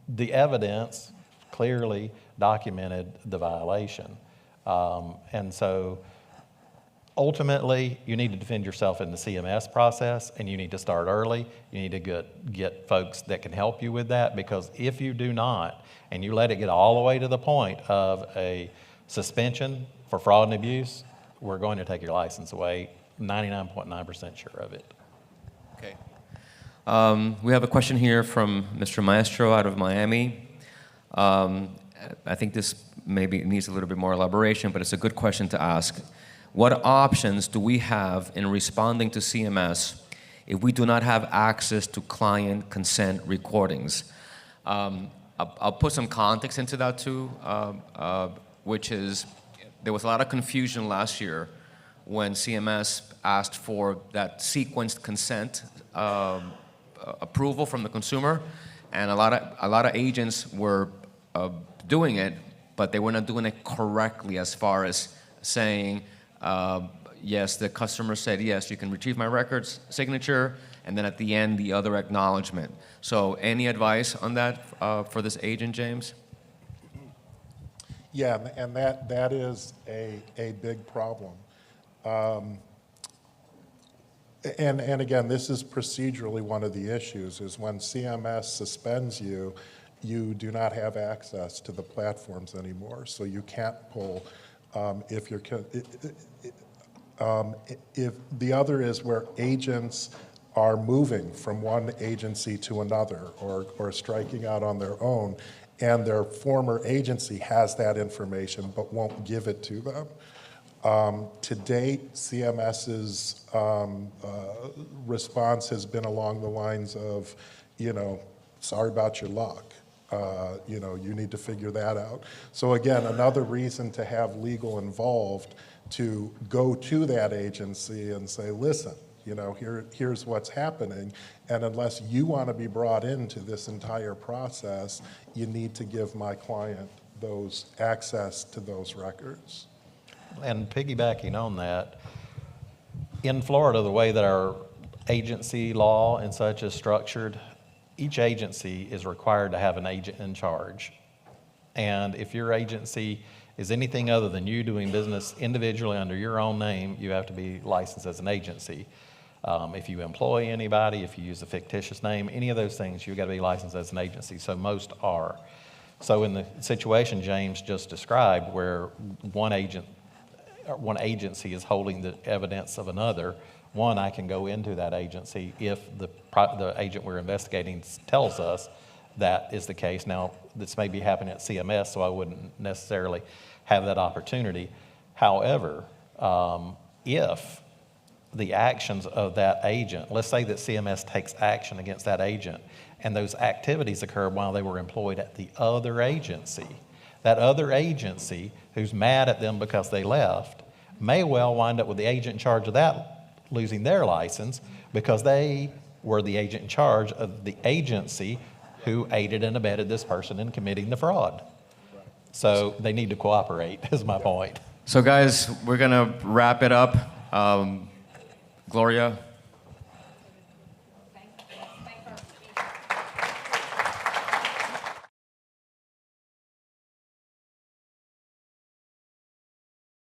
The evidence clearly documented the violation. And so ultimately, you need to defend yourself in the CMS process, and you need to start early. You need to get folks that can help you with that, because if you do not, and you let it get all the way to the point of a suspension for fraud and abuse, we're going to take your license away, 99.9% sure of it. Okay. We have a question here from Mr. Maestro out of Miami. I think this maybe needs a little bit more elaboration, but it's a good question to ask. What options do we have in responding to CMS if we do not have access to client consent recordings? I'll put some context into that too, which is there was a lot of confusion last year when CMS asked for that sequenced consent approval from the consumer, and a lot of agents were doing it, but they were not doing it correctly as far as saying, yes, the customer said, yes, you can retrieve my records, signature, and then at the end, the other acknowledgement. So any advice on that for this agent, James? Yeah, and that is a big problem. And again, this is procedurally one of the issues, is when CMS suspends you, you do not have access to the platforms anymore. So you can't pull, if the other is where agents are moving from one agency to another, or striking out on their own, and their former agency has that information but won't give it to them. To date, CMS's response has been along the lines of, sorry about your luck. You need to figure that out. So again, another reason to have legal involved, to go to that agency and say, listen, here's what's happening, and unless you want to be brought into this entire process, you need to give my client those access to those records. And piggybacking on that, in Florida, the way that our agency law and such is structured, each agency is required to have an agent in charge. And if your agency is anything other than you doing business individually under your own name, you have to be licensed as an agency. If you employ anybody, if you use a fictitious name, any of those things, you've got to be licensed as an agency. So most are. So in the situation James just described, where one agency is holding the evidence of another, I can go into that agency if the agent we're investigating tells us that is the case. Now, this may be happening at CMS, so I wouldn't necessarily have that opportunity. However, if the actions of that agent, let's say that CMS takes action against that agent, and those activities occurred while they were employed at the other agency, that other agency who's mad at them because they left may well wind up with the agent in charge of that losing their license, because they were the agent in charge of the agency who aided and abetted this person in committing the fraud. So they need to cooperate, is my point. So guys, we're gonna wrap it up. Gloria,